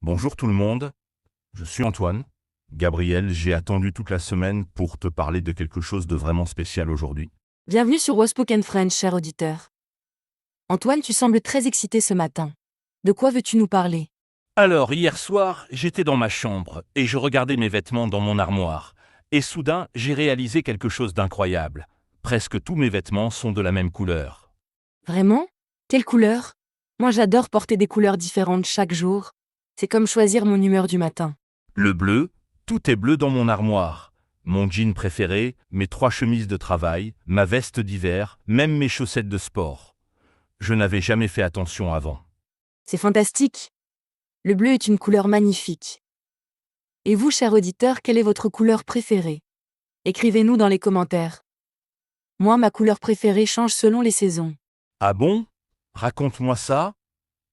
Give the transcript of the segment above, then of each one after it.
Bonjour tout le monde, je suis Antoine. Gabriel, j'ai attendu toute la semaine pour te parler de quelque chose de vraiment spécial aujourd'hui. Bienvenue sur Wospoken French, cher auditeur. Antoine, tu sembles très excité ce matin. De quoi veux-tu nous parler? Alors, hier soir, j'étais dans ma chambre et je regardais mes vêtements dans mon armoire. Et soudain, j'ai réalisé quelque chose d'incroyable. Presque tous mes vêtements sont de la même couleur. Vraiment? Quelle couleur? Moi j'adore porter des couleurs différentes chaque jour. C'est comme choisir mon humeur du matin. Le bleu, tout est bleu dans mon armoire. Mon jean préféré, mes 3 chemises de travail, ma veste d'hiver, même mes chaussettes de sport. Je n'avais jamais fait attention avant. C'est fantastique. Le bleu est une couleur magnifique. Et vous, cher auditeur, quelle est votre couleur préférée? Écrivez-nous dans les commentaires. Moi, ma couleur préférée change selon les saisons. Ah bon? Raconte-moi ça.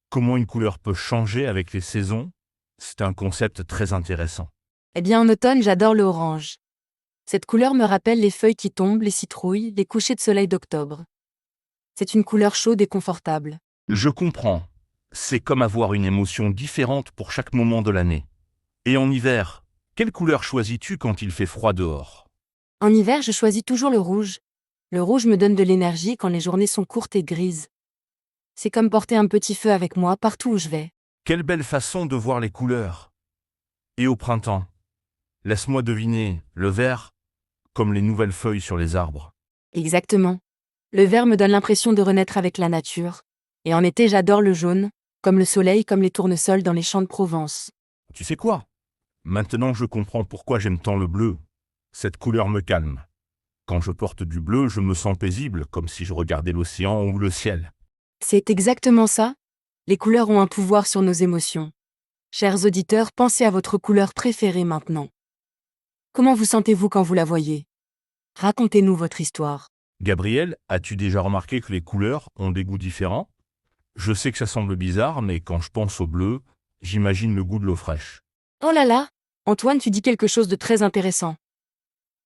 Comment une couleur peut changer avec les saisons? C'est un concept très intéressant. Eh bien, en automne, j'adore le orange. Cette couleur me rappelle les feuilles qui tombent, les citrouilles, les couchers de soleil d'octobre. C'est une couleur chaude et confortable. Je comprends. C'est comme avoir une émotion différente pour chaque moment de l'année. Et en hiver, quelle couleur choisis-tu quand il fait froid dehors? En hiver, je choisis toujours le rouge. Le rouge me donne de l'énergie quand les journées sont courtes et grises. C'est comme porter un petit feu avec moi partout où je vais. Quelle belle façon de voir les couleurs. Et au printemps, laisse-moi deviner, le vert, comme les nouvelles feuilles sur les arbres. Exactement. Le vert me donne l'impression de renaître avec la nature. Et en été, j'adore le jaune, comme le soleil, comme les tournesols dans les champs de Provence. Tu sais quoi? Maintenant je comprends pourquoi j'aime tant le bleu. Cette couleur me calme. Quand je porte du bleu, je me sens paisible, comme si je regardais l'océan ou le ciel. C'est exactement ça. Les couleurs ont un pouvoir sur nos émotions. Chers auditeurs, pensez à votre couleur préférée maintenant. Comment vous sentez-vous quand vous la voyez? Racontez-nous votre histoire. Gabriel, as-tu déjà remarqué que les couleurs ont des goûts différents? Je sais que ça semble bizarre, mais quand je pense au bleu, j'imagine le goût de l'eau fraîche. Oh là là, Antoine, tu dis quelque chose de très intéressant.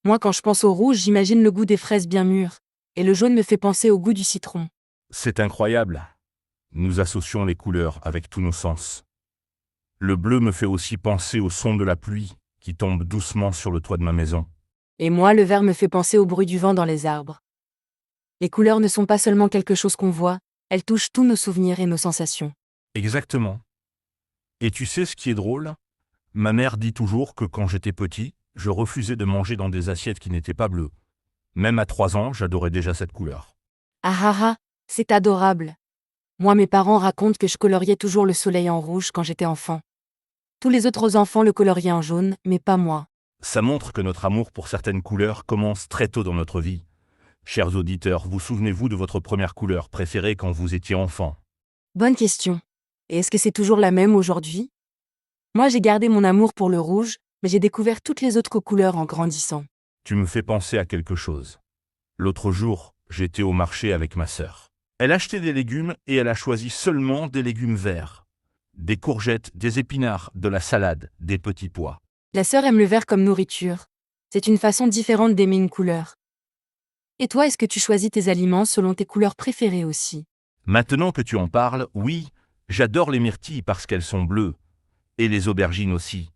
Moi, quand je pense au rouge, j'imagine le goût des fraises bien mûres. Et le jaune me fait penser au goût du citron. C'est incroyable. Nous associons les couleurs avec tous nos sens. Le bleu me fait aussi penser au son de la pluie qui tombe doucement sur le toit de ma maison. Et moi, le vert me fait penser au bruit du vent dans les arbres. Les couleurs ne sont pas seulement quelque chose qu'on voit, elles touchent tous nos souvenirs et nos sensations. Exactement. Et tu sais ce qui est drôle? Ma mère dit toujours que quand j'étais petit, je refusais de manger dans des assiettes qui n'étaient pas bleues. Même à 3 ans, j'adorais déjà cette couleur. Ah ah ah, c'est adorable. Moi, mes parents racontent que je coloriais toujours le soleil en rouge quand j'étais enfant. Tous les autres enfants le coloriaient en jaune, mais pas moi. Ça montre que notre amour pour certaines couleurs commence très tôt dans notre vie. Chers auditeurs, vous souvenez-vous de votre première couleur préférée quand vous étiez enfant? Bonne question. Et est-ce que c'est toujours la même aujourd'hui? Moi, j'ai gardé mon amour pour le rouge, mais j'ai découvert toutes les autres couleurs en grandissant. Tu me fais penser à quelque chose. L'autre jour, j'étais au marché avec ma sœur. Elle achetait des légumes et elle a choisi seulement des légumes verts. Des courgettes, des épinards, de la salade, des petits pois. La sœur aime le vert comme nourriture. C'est une façon différente d'aimer une couleur. Et toi, est-ce que tu choisis tes aliments selon tes couleurs préférées aussi? Maintenant que tu en parles, oui, j'adore les myrtilles parce qu'elles sont bleues. Et les aubergines aussi.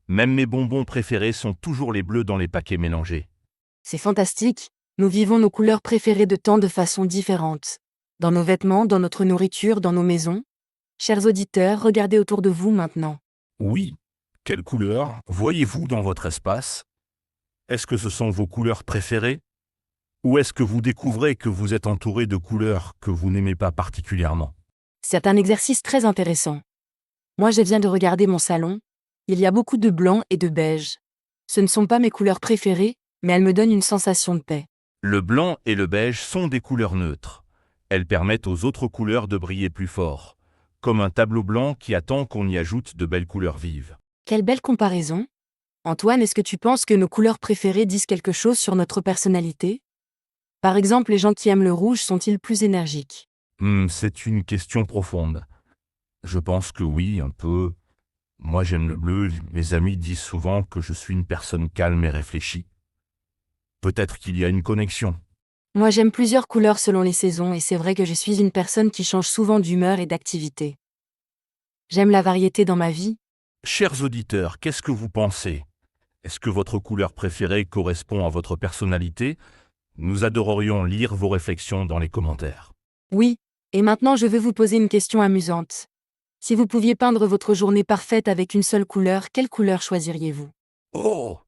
Même mes bonbons préférés sont toujours les bleus dans les paquets mélangés. C'est fantastique. Nous vivons nos couleurs préférées de tant de façons différentes. Dans nos vêtements, dans notre nourriture, dans nos maisons. Chers auditeurs, regardez autour de vous maintenant. Oui, quelle couleur voyez-vous dans votre espace? Est-ce que ce sont vos couleurs préférées? Ou est-ce que vous découvrez que vous êtes entouré de couleurs que vous n'aimez pas particulièrement? C'est un exercice très intéressant. Moi, je viens de regarder mon salon. Il y a beaucoup de blanc et de beige. Ce ne sont pas mes couleurs préférées, mais elles me donnent une sensation de paix. Le blanc et le beige sont des couleurs neutres. Elles permettent aux autres couleurs de briller plus fort, comme un tableau blanc qui attend qu'on y ajoute de belles couleurs vives. Quelle belle comparaison. Antoine, est-ce que tu penses que nos couleurs préférées disent quelque chose sur notre personnalité? Par exemple, les gens qui aiment le rouge sont-ils plus énergiques? C'est une question profonde. Je pense que oui, un peu. Moi j'aime le bleu, mes amis disent souvent que je suis une personne calme et réfléchie. Peut-être qu'il y a une connexion. Moi, j'aime plusieurs couleurs selon les saisons et c'est vrai que je suis une personne qui change souvent d'humeur et d'activité. J'aime la variété dans ma vie, Chers auditeurs, qu'est-ce que vous pensez? Est-ce que votre couleur préférée correspond à votre personnalité? Nous adorerions lire vos réflexions dans les commentaires. Oui, et maintenant je veux vous poser une question amusante. Si vous pouviez peindre votre journée parfaite avec une seule couleur, quelle couleur choisiriez-vous? Oh,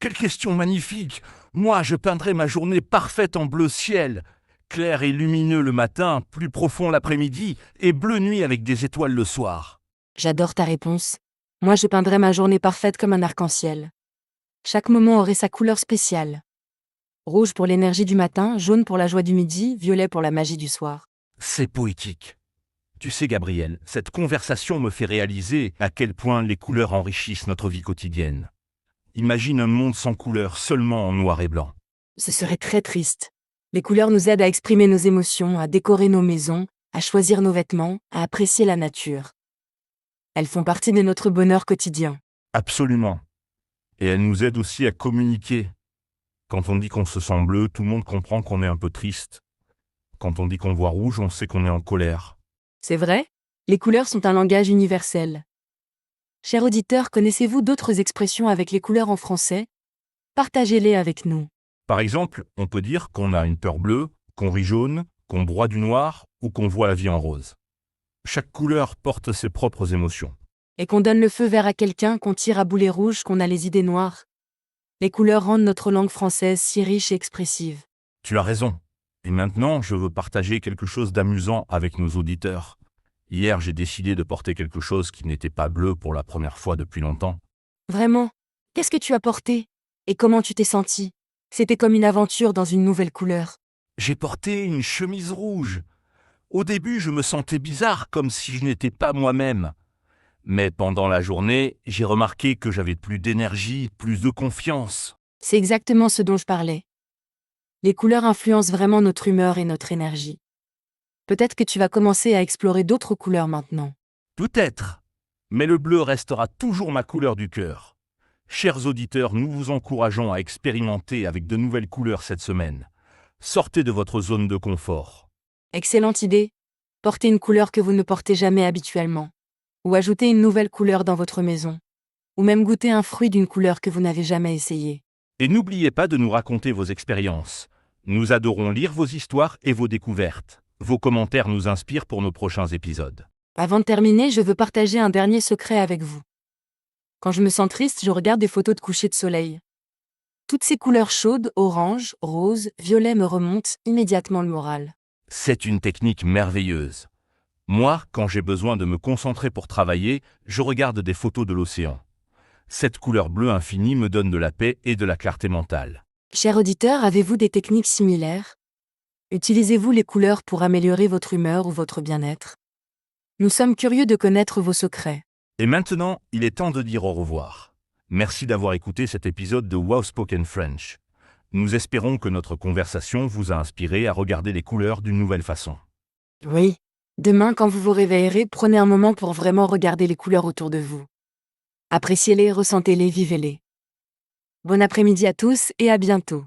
quelle question magnifique! Moi, je peindrais ma journée parfaite en bleu ciel, clair et lumineux le matin, plus profond l'après-midi, et bleu nuit avec des étoiles le soir. J'adore ta réponse. Moi je peindrais ma journée parfaite comme un arc-en-ciel. Chaque moment aurait sa couleur spéciale. Rouge pour l'énergie du matin, jaune pour la joie du midi, violet pour la magie du soir. C'est poétique. Tu sais, Gabriel, cette conversation me fait réaliser à quel point les couleurs enrichissent notre vie quotidienne. Imagine un monde sans couleurs, seulement en noir et blanc. Ce serait très triste. Les couleurs nous aident à exprimer nos émotions, à décorer nos maisons, à choisir nos vêtements, à apprécier la nature. Elles font partie de notre bonheur quotidien. Absolument. Et elle nous aide aussi à communiquer. Quand on dit qu'on se sent bleu, tout le monde comprend qu'on est un peu triste. Quand on dit qu'on voit rouge, on sait qu'on est en colère. C'est vrai? Les couleurs sont un langage universel. Chers auditeurs, connaissez-vous d'autres expressions avec les couleurs en français? Partagez-les avec nous. Par exemple, on peut dire qu'on a une peur bleue, qu'on rit jaune, qu'on broie du noir ou qu'on voit la vie en rose. Chaque couleur porte ses propres émotions. Et qu'on donne le feu vert à quelqu'un, qu'on tire à boulet rouge, qu'on a les idées noires. Les couleurs rendent notre langue française si riche et expressive. Tu as raison. Et maintenant, je veux partager quelque chose d'amusant avec nos auditeurs. Hier, j'ai décidé de porter quelque chose qui n'était pas bleu pour la première fois depuis longtemps. Vraiment? Qu'est-ce que tu as porté? Et comment tu t'es senti? C'était comme une aventure dans une nouvelle couleur. J'ai porté une chemise rouge. Au début, je me sentais bizarre, comme si je n'étais pas moi-même. Mais pendant la journée, j'ai remarqué que j'avais plus d'énergie, plus de confiance. C'est exactement ce dont je parlais. Les couleurs influencent vraiment notre humeur et notre énergie. Peut-être que tu vas commencer à explorer d'autres couleurs maintenant. Peut-être. Mais le bleu restera toujours ma couleur du cœur. Chers auditeurs, nous vous encourageons à expérimenter avec de nouvelles couleurs cette semaine. Sortez de votre zone de confort. Excellente idée. Portez une couleur que vous ne portez jamais habituellement. Ou ajoutez une nouvelle couleur dans votre maison. Ou même goûter un fruit d'une couleur que vous n'avez jamais essayé. Et n'oubliez pas de nous raconter vos expériences. Nous adorons lire vos histoires et vos découvertes. Vos commentaires nous inspirent pour nos prochains épisodes. Avant de terminer, je veux partager un dernier secret avec vous. Quand je me sens triste, je regarde des photos de coucher de soleil. Toutes ces couleurs chaudes, orange, rose, violet me remontent immédiatement le moral. C'est une technique merveilleuse. Moi, quand j'ai besoin de me concentrer pour travailler, je regarde des photos de l'océan. Cette couleur bleue infinie me donne de la paix et de la clarté mentale. Chers auditeurs, avez-vous des techniques similaires? Utilisez-vous les couleurs pour améliorer votre humeur ou votre bien-être? Nous sommes curieux de connaître vos secrets. Et maintenant, il est temps de dire au revoir. Merci d'avoir écouté cet épisode de Wow Spoken French. Nous espérons que notre conversation vous a inspiré à regarder les couleurs d'une nouvelle façon. Oui. Demain, quand vous vous réveillerez, prenez un moment pour vraiment regarder les couleurs autour de vous. Appréciez-les, ressentez-les, vivez-les. Bon après-midi à tous et à bientôt.